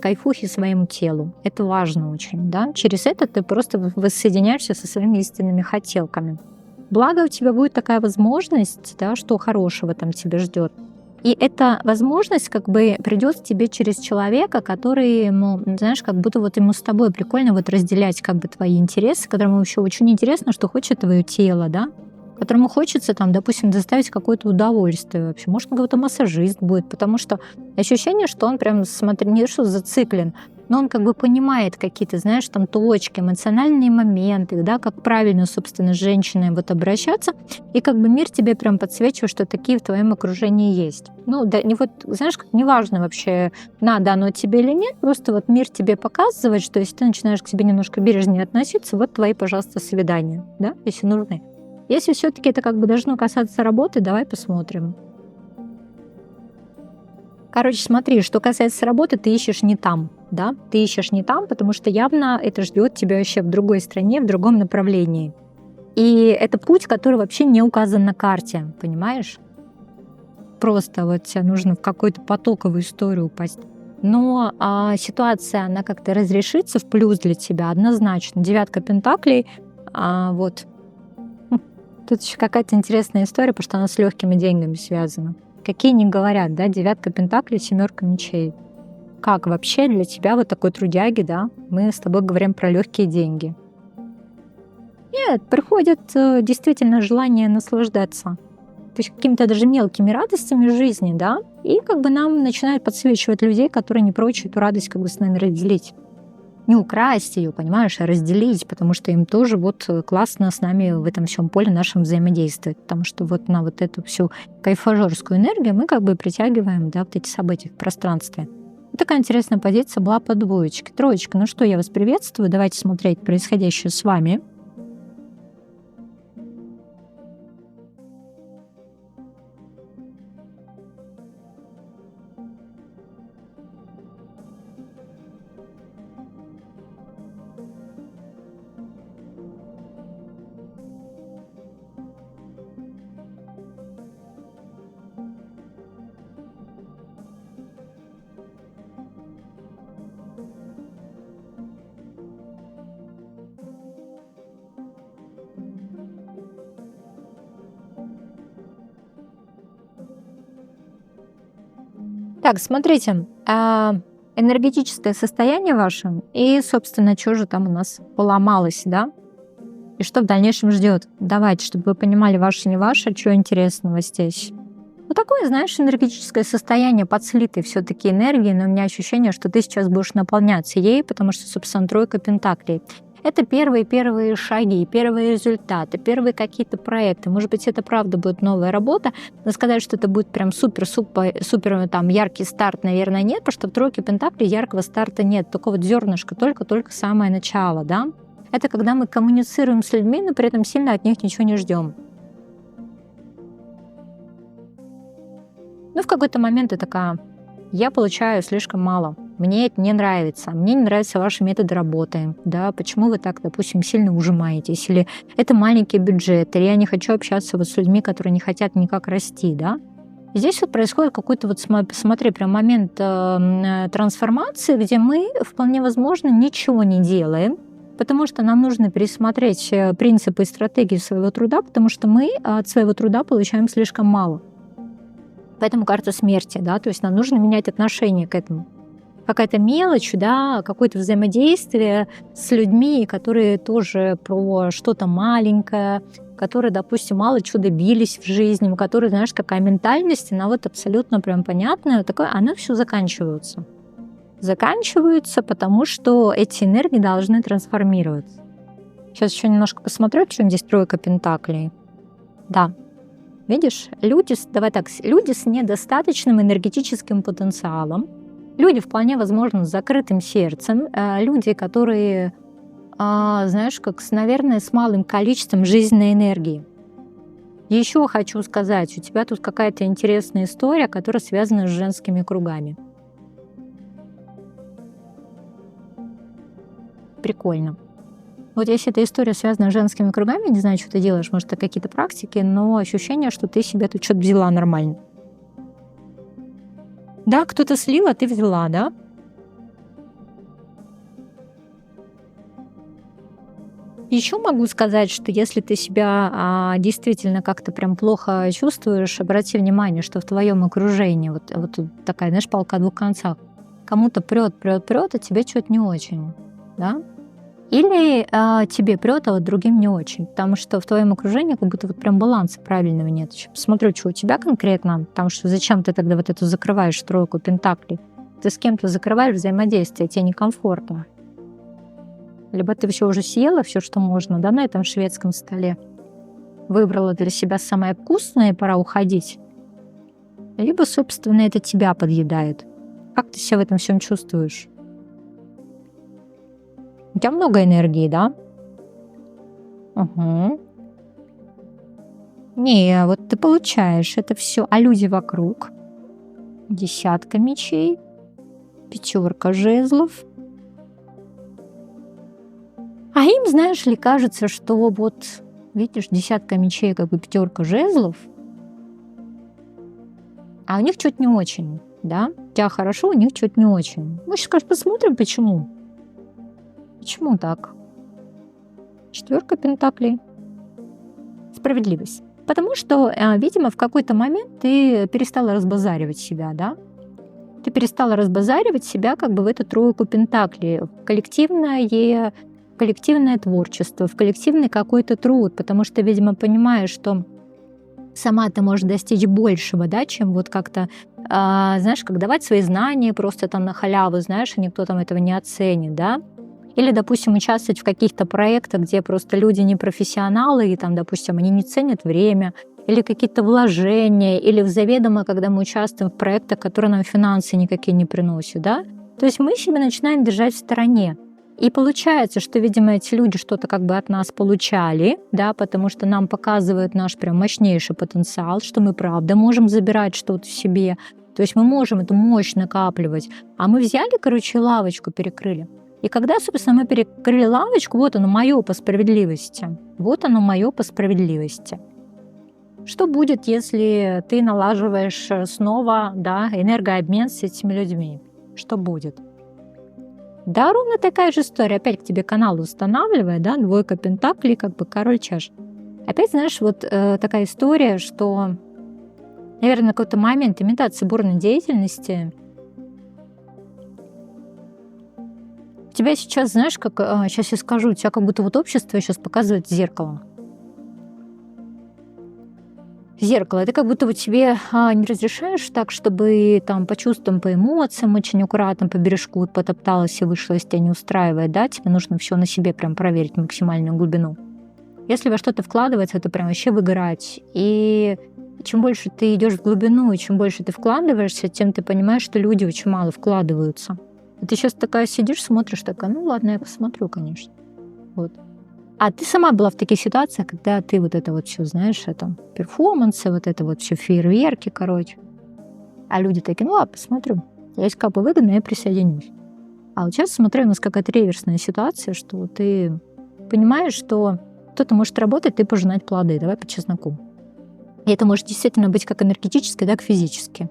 A: кайфухи своему телу. Это важно очень, да. Через это ты просто воссоединяешься со своими истинными хотелками. Благо у тебя будет такая возможность, да, что хорошего там тебя ждет. И эта возможность как бы придет к тебе через человека, который, знаешь, как будто вот ему с тобой прикольно вот разделять как бы твои интересы, которому еще очень интересно, что хочет твое тело, да, которому хочется там, допустим, доставить какое-то удовольствие вообще. Может, какой-то массажист будет, потому что ощущение, что он прям, смотри, не что зациклен, но он как бы понимает какие-то, знаешь, там точки, эмоциональные моменты, да, как правильно, собственно, с женщиной вот обращаться, и как бы мир тебе прям подсвечивает, что такие в твоем окружении есть. Ну, да, не вот, знаешь, как неважно вообще, надо оно тебе или нет, просто вот мир тебе показывает, что если ты начинаешь к себе немножко бережнее относиться, вот твои, пожалуйста, свидания, да, если нужны. Если все-таки это как бы должно касаться работы, давай посмотрим. Короче, смотри, что касается работы, ты ищешь не там, да? Ты ищешь не там, потому что явно это ждет тебя вообще в другой стране, в другом направлении. И это путь, который вообще не указан на карте, понимаешь? Просто вот тебе нужно в какую-то потоковую историю упасть. Но ситуация, она как-то разрешится в плюс для тебя однозначно. Девятка пентаклей, вот. Тут еще какая-то интересная история, потому что она с легкими деньгами связана. Какие не говорят, да, девятка пентаклей, семерка мечей. Как вообще для тебя вот такой трудяги, да, мы с тобой говорим про легкие деньги? Нет, приходит действительно желание наслаждаться. То есть какими-то даже мелкими радостями жизни, да, и как бы нам начинают подсвечивать людей, которые не прочь эту радость как бы с нами разделить. Не украсть ее, понимаешь, а разделить, потому что им тоже вот классно с нами в этом всем поле нашем взаимодействовать, потому что вот на вот эту всю кайфажорскую энергию мы как бы притягиваем, да, вот эти события в пространстве. Вот такая интересная позиция была по двоечке. Троечка, ну что, я вас приветствую, давайте смотреть происходящее с вами. Так, смотрите, энергетическое состояние ваше и, собственно, что же там у нас поломалось, да? И что в дальнейшем ждет? Давайте, чтобы вы понимали, ваше не ваше, что интересного здесь. Ну, такое, знаешь, энергетическое состояние подслитой все-таки энергии, но у меня ощущение, что ты сейчас будешь наполняться ей, потому что, собственно, тройка пентаклей. Это первые шаги, первые результаты, первые какие-то проекты. Может быть, это правда будет новая работа, но сказать, что это будет прям супер там яркий старт, наверное, нет, потому что в тройке пентаклей яркого старта нет, только вот зернышко, только самое начало, да. Это когда мы коммуницируем с людьми, но при этом сильно от них ничего не ждем. Ну, в какой-то момент ты такая: я получаю слишком мало, мне это не нравится, мне не нравятся ваши методы работы, да, почему вы так, допустим, сильно ужимаетесь, или это маленький бюджет, или я не хочу общаться вот с людьми, которые не хотят никак расти, да. И здесь вот происходит какой-то вот, смотри, прям момент трансформации, где мы, вполне возможно, ничего не делаем, потому что нам нужно пересмотреть принципы и стратегии своего труда, потому что мы от своего труда получаем слишком мало. Поэтому карта смерти, да, то есть нам нужно менять отношение к этому. Какая-то мелочь, да, какое-то взаимодействие с людьми, которые тоже про что-то маленькое, которые, допустим, мало чего добились в жизни, у которых, знаешь, какая ментальность, она вот абсолютно прям понятная, такое, она все заканчивается. Заканчиваются, потому что эти энергии должны трансформироваться. Сейчас еще немножко посмотрю, что здесь тройка пентаклей. Да, видишь, люди с недостаточным энергетическим потенциалом, люди вполне возможно с закрытым сердцем, люди, которые, знаешь, наверное, с малым количеством жизненной энергии. Еще хочу сказать, у тебя тут какая-то интересная история, которая связана с женскими кругами. Прикольно. Вот если эта история связана с женскими кругами, не знаю, что ты делаешь, может, это какие-то практики, но ощущение, что ты себе тут что-то взяла нормально. Да, кто-то слил, а ты взяла, да? Еще могу сказать, что если ты себя действительно как-то прям плохо чувствуешь, обрати внимание, что в твоем окружении вот тут такая, знаешь, палка о двух концах. Кому-то прет, а тебе что-то не очень, да? Или тебе прет, а вот другим не очень, потому что в твоем окружении как будто вот прям баланса правильного нет. Сейчас посмотрю, что у тебя конкретно, потому что зачем ты тогда вот эту закрываешь тройку пентаклей? Ты с кем-то закрываешь взаимодействие, тебе некомфортно. Либо ты все уже съела, все, что можно, да, на этом шведском столе, выбрала для себя самое вкусное, и пора уходить. Либо, собственно, это тебя подъедает. Как ты себя в этом всем чувствуешь? У тебя много энергии, да? Угу. Не, вот ты получаешь это все, а люди вокруг? Десятка мечей, пятерка жезлов. А им, знаешь ли, кажется, что вот, видишь, десятка мечей, как бы пятерка жезлов, а у них что-то не очень, да? У тебя хорошо, у них что-то не очень. Мы сейчас, конечно, посмотрим, почему. Почему так? Четверка пентаклей. Справедливость. Потому что, видимо, в какой-то момент ты перестала разбазаривать себя, да? Ты перестала разбазаривать себя как бы в эту тройку пентаклей, в коллективное творчество, в коллективный какой-то труд, потому что, видимо, понимаешь, что сама ты можешь достичь большего, да, чем вот как-то, знаешь, как давать свои знания просто там на халяву, знаешь, и никто там этого не оценит, да. Или, допустим, участвовать в каких-то проектах, где просто люди не профессионалы, и там, допустим, они не ценят время, или какие-то вложения, или заведомо, когда мы участвуем в проектах, которые нам финансы никакие не приносят, да. То есть мы себя начинаем держать в стороне. И получается, что, видимо, эти люди что-то как бы от нас получали, да, потому что нам показывают наш прям мощнейший потенциал, что мы правда можем забирать что-то в себе. То есть мы можем эту мощь накапливать. А мы взяли, короче, лавочку перекрыли. И когда, собственно, мы перекрыли лавочку, вот оно мое по справедливости. Вот оно мое по справедливости. Что будет, если ты налаживаешь снова, да, энергообмен с этими людьми? Что будет? Да, ровно такая же история. Опять к тебе канал устанавливает, да, двойка пентаклей, как бы король чаш. Опять, знаешь, вот такая история, что, наверное, на какой-то момент имитация бурной деятельности. У тебя сейчас, знаешь, как, сейчас я скажу, у тебя как будто вот общество сейчас показывает зеркало. Зеркало. Ты как будто вот тебе не разрешаешь так, чтобы там по чувствам, по эмоциям очень аккуратно по бережку потопталась и вышла, если тебя не устраивает, да, тебе нужно все на себе прям проверить максимальную глубину. Если во что-то вкладывается, это прям вообще выгорать. И чем больше ты идешь в глубину, и чем больше ты вкладываешься, тем ты понимаешь, что люди очень мало вкладываются. И ты сейчас такая сидишь, смотришь, такая, ну ладно, я посмотрю, конечно. Вот. А ты сама была в таких ситуациях, когда ты вот это вот все, знаешь, это перформансы, вот это вот все фейерверки, короче. А люди такие, ну ладно, посмотрю. Если как бы выгодно, я присоединюсь. А вот сейчас смотрю, у нас какая-то реверсная ситуация, что ты понимаешь, что кто-то может работать, ты пожинать плоды. Давай по чесноку. И это может действительно быть как энергетически, так и физически.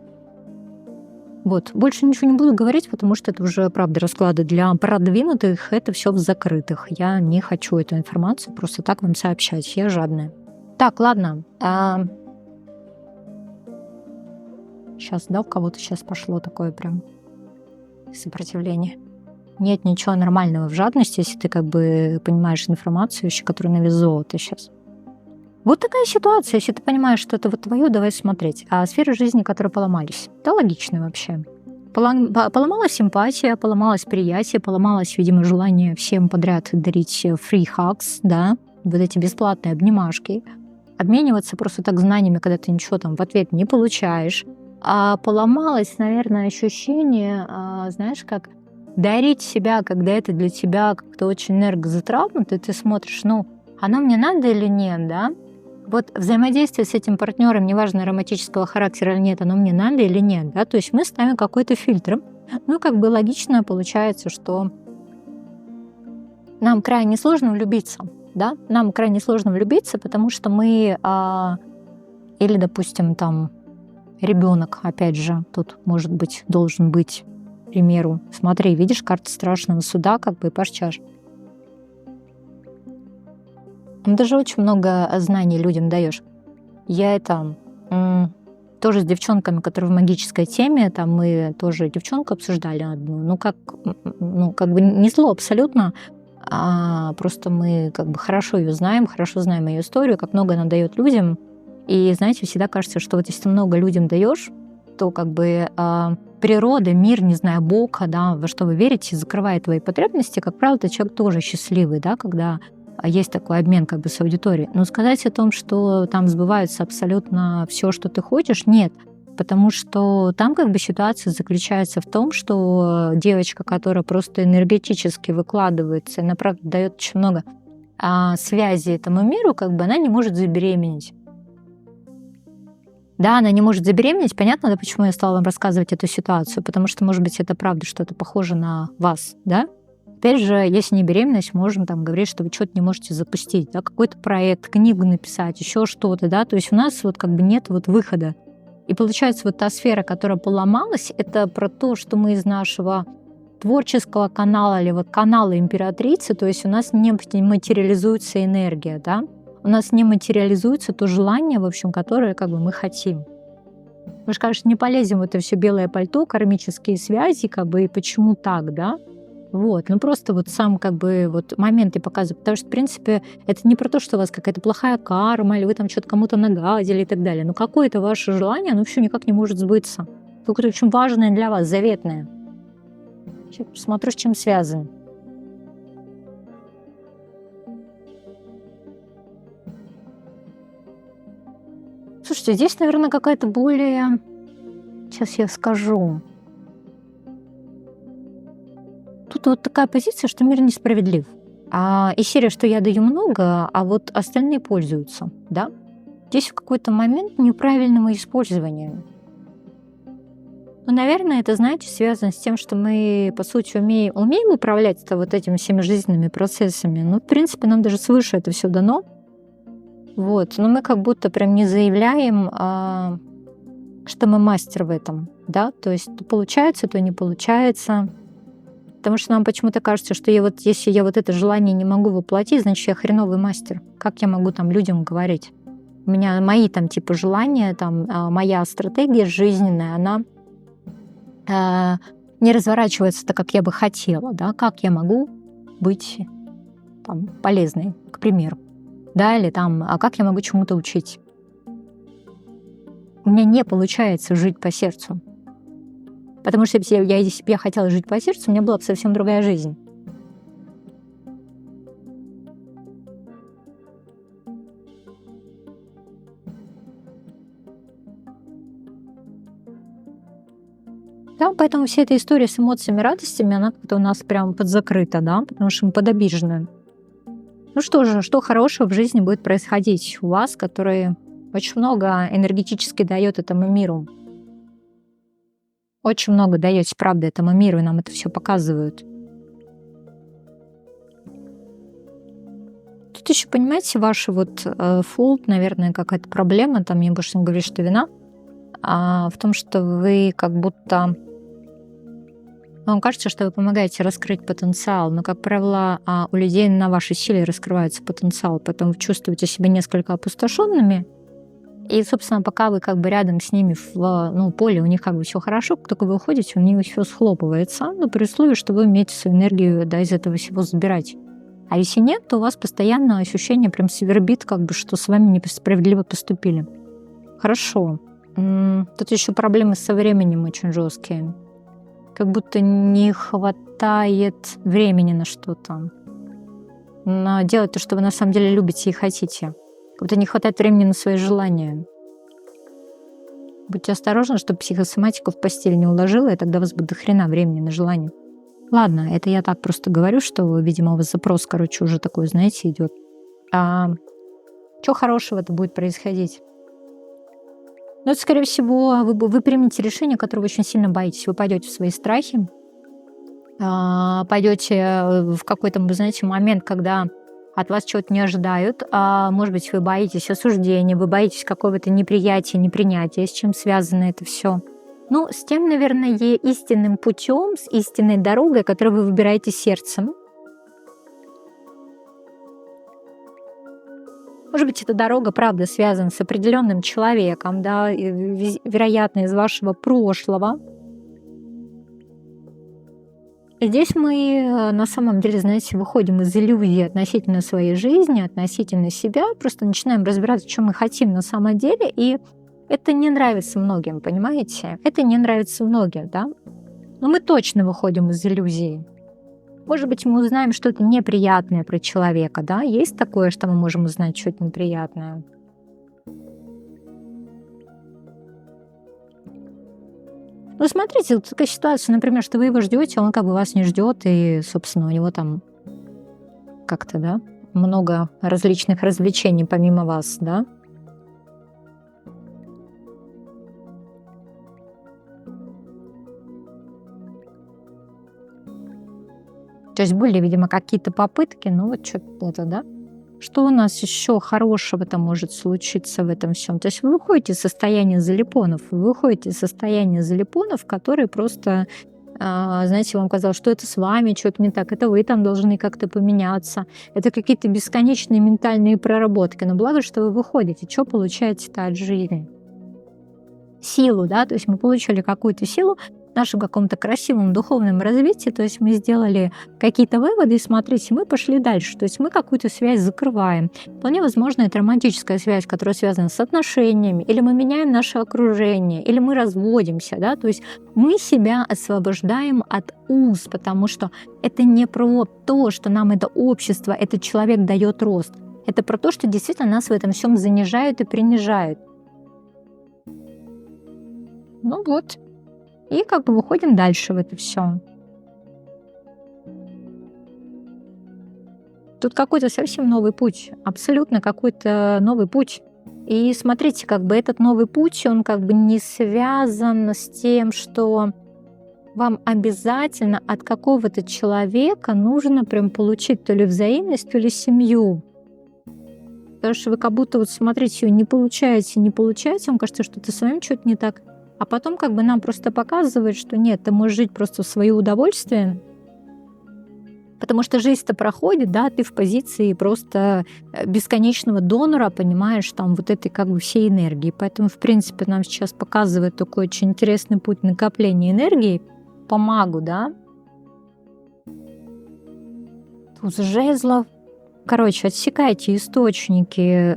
A: Вот. Больше ничего не буду говорить, потому что это уже, правда, расклады для продвинутых, это все в закрытых. Я не хочу эту информацию просто так вам сообщать. Я жадная. Так, ладно. Сейчас, да, у кого-то сейчас пошло такое прям сопротивление. Нет ничего нормального в жадности, если ты как бы понимаешь информацию, еще, которая на вес золота сейчас. Вот такая ситуация. Если ты понимаешь, что это вот твое, давай смотреть. А сферы жизни, которые поломались, это логично вообще. Поломалась симпатия, поломалось приятие, поломалось, видимо, желание всем подряд дарить free hugs, да, вот эти бесплатные обнимашки, обмениваться просто так знаниями, когда ты ничего там в ответ не получаешь. А поломалось, наверное, ощущение, знаешь, как дарить себя, когда это для тебя как-то очень энергозатратно, ты смотришь, ну, оно мне надо или нет, да? Вот взаимодействие с этим партнером, неважно, романтического характера или нет, оно мне надо или нет, да? То есть мы ставим какой-то фильтр. Ну, как бы логично получается, что нам крайне сложно влюбиться, да? Нам крайне сложно влюбиться, потому что мы, или, допустим, там, ребенок, опять же, тут, может быть, должен быть, к примеру, смотри, видишь, карта страшного суда, как бы, и паш чаш. Даже очень много знаний людям даешь. Я это тоже с девчонками, которые в магической теме, там мы тоже девчонку обсуждали одну, ну как бы не зло абсолютно, а просто мы как бы хорошо ее знаем, хорошо знаем ее историю, как много она дает людям. И знаете, всегда кажется, что вот если ты много людям даешь, то как бы природа, мир, не знаю, Бог, да, во что вы верите, закрывает твои потребности, как правило, ты человек тоже счастливый, да, когда есть такой обмен как бы с аудиторией. Но сказать о том, что там сбывается абсолютно все, что ты хочешь, нет. Потому что там как бы ситуация заключается в том, что девочка, которая просто энергетически выкладывается, она, правда, дает очень много связи этому миру, как бы она не может забеременеть. Да, она не может забеременеть. Понятно, да, почему я стала вам рассказывать эту ситуацию? Потому что, может быть, это правда что-то похоже на вас, да? Опять же, если не беременность, можем там говорить, что вы что-то не можете запустить, да, какой-то проект, книгу написать, еще что-то, да, то есть у нас вот как бы нет вот выхода. И получается, вот та сфера, которая поломалась, это про то, что мы из нашего творческого канала или вот канала императрицы, то есть у нас не материализуется энергия, да, у нас не материализуется то желание, в общем, которое как бы мы хотим. Мы же, конечно, не полезем в это все белое пальто, кармические связи, как бы, и почему так, да? Вот, ну просто вот сам как бы вот момент и показывает, потому что, в принципе, это не про то, что у вас какая-то плохая карма, или вы там что-то кому-то нагадили и так далее, но какое-то ваше желание, оно все никак не может сбыться. Какое-то очень важное для вас, заветное. Сейчас посмотрю, с чем связано. Слушайте, здесь, наверное, какая-то более... Сейчас я скажу. Тут вот такая позиция, что мир несправедлив. И серия, что я даю много, а вот остальные пользуются, да? Здесь в какой-то момент неправильного использования. Ну, наверное, это, знаете, связано с тем, что мы, по сути, умеем управлять вот этими всеми жизненными процессами. Ну, в принципе, нам даже свыше это все дано. Вот. Но мы как будто прям не заявляем, что мы мастер в этом, да? То есть то получается, то не получается. Потому что нам почему-то кажется, что если я вот это желание не могу воплотить, значит, я хреновый мастер. Как я могу там людям говорить? У меня мои там типа желания, там моя стратегия жизненная, она не разворачивается так, как я бы хотела, да? Как я могу быть там полезной, к примеру, да? Или там, как я могу чему-то учить? У меня не получается жить по сердцу. Потому что если бы я хотела жить по сердцу, у меня была бы совсем другая жизнь. Да, поэтому вся эта история с эмоциями, радостями, она как-то у нас прям подзакрыта, да, потому что мы подобижены. Ну что же, что хорошего в жизни будет происходить у вас, который очень много энергетически дает этому миру? очень много даете, правда, этому миру, и нам это все показывают. Тут еще, понимаете, ваши вот фолт, наверное, какая-то проблема, там мне больше не говорит, что вина, в том, что вы как будто вам кажется, что вы помогаете раскрыть потенциал, но, как правило, у людей на вашей силе раскрывается потенциал, поэтому вы чувствуете себя несколько опустошенными, и, собственно, пока вы как бы рядом с ними в поле, у них как бы все хорошо, как только вы уходите, у них все схлопывается, но при условии, что вы умеете свою энергию, да, из этого всего забирать. А если нет, то у вас постоянно ощущение прям свербит, как бы, что с вами несправедливо поступили. Хорошо. Тут еще проблемы со временем очень жесткие. Как будто не хватает времени на что-то. На делать то, что вы на самом деле любите и хотите. Как будто не хватает времени на свои желания. Будьте осторожны, чтобы психосоматику в постель не уложила, и тогда у вас будет до хрена времени на желание. Ладно, это я так просто говорю, что, видимо, у вас запрос, уже такой, знаете, идет. Что хорошего-то будет происходить? Ну, это, скорее всего, вы примете решение, которое вы очень сильно боитесь. Вы пойдете в свои страхи, пойдете в какой-то, вы знаете, момент, когда от вас чего-то не ожидают. Может быть, вы боитесь осуждения, вы боитесь какого-то неприятия, непринятия, с чем связано это все. Ну, с тем, наверное, истинным путем, с истинной дорогой, которую вы выбираете сердцем. Может быть, эта дорога, правда, связана с определенным человеком, да, вероятно, из вашего прошлого. Здесь мы на самом деле, знаете, выходим из иллюзии относительно своей жизни, относительно себя, просто начинаем разбираться, что мы хотим на самом деле, и это не нравится многим, понимаете? Это не нравится многим, да? Но мы точно выходим из иллюзии. Может быть, мы узнаем что-то неприятное про человека, да? Есть такое, что мы можем узнать что-то неприятное? Ну, смотрите, вот такая ситуация, например, что вы его ждете, а он как бы вас не ждет, и, собственно, у него там как-то, да, много различных развлечений помимо вас, да? То есть были, видимо, какие-то попытки, но вот что-то это, да? Что у нас еще хорошего-то может случиться в этом всем? То есть вы выходите из состояния залипонов, которые просто, знаете, вам казалось, что это с вами что-то не так, это вы там должны как-то поменяться. Это какие-то бесконечные ментальные проработки. Но благо, что вы выходите, что получаете-то от жизни? Силу, да, то есть мы получили какую-то силу в нашем каком-то красивом духовном развитии, то есть мы сделали какие-то выводы, и смотрите, мы пошли дальше, то есть мы какую-то связь закрываем. Вполне возможно, это романтическая связь, которая связана с отношениями, или мы меняем наше окружение, или мы разводимся, да, то есть мы себя освобождаем от уз, потому что это не про то, что нам это общество, этот человек дает рост, это про то, что действительно нас в этом всем занижают и принижают. Ну вот. И как бы выходим дальше в это все. Тут какой-то совсем новый путь, абсолютно какой-то новый путь. И смотрите, как бы этот новый путь, он как бы не связан с тем, что вам обязательно от какого-то человека нужно прям получить то ли взаимность, то ли семью. Потому что вы как будто вот смотрите, ее не получаете, вам кажется, что это с вами что-то не так. А потом как бы нам просто показывают, что нет, ты можешь жить просто в свое удовольствие, потому что жизнь-то проходит, да, ты в позиции просто бесконечного донора, понимаешь, там вот этой как бы всей энергии. Поэтому, в принципе, нам сейчас показывает такой очень интересный путь накопления энергии по магу, да. Туз жезлов. Короче, отсекайте источники,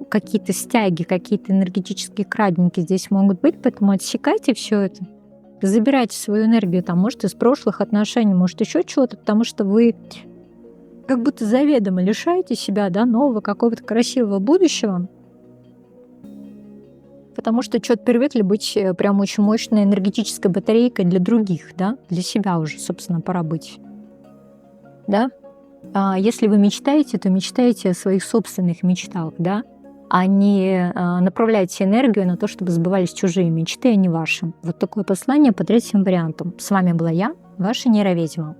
A: какие-то стяги, какие-то энергетические крадники здесь могут быть, поэтому отсекайте все это. Забирайте свою энергию, там, может, из прошлых отношений, может, еще чего-то, потому что вы как будто заведомо лишаете себя, да, нового какого-то красивого будущего, потому что что-то привыкли быть прям очень мощной энергетической батарейкой для других, да, для себя уже, собственно, пора быть, да. Если вы мечтаете, то мечтаете о своих собственных мечтах, да. а не направляйте энергию на то, чтобы сбывались чужие мечты, а не ваши. Вот такое послание по третьим вариантам. С вами была я, ваша нейроведьма.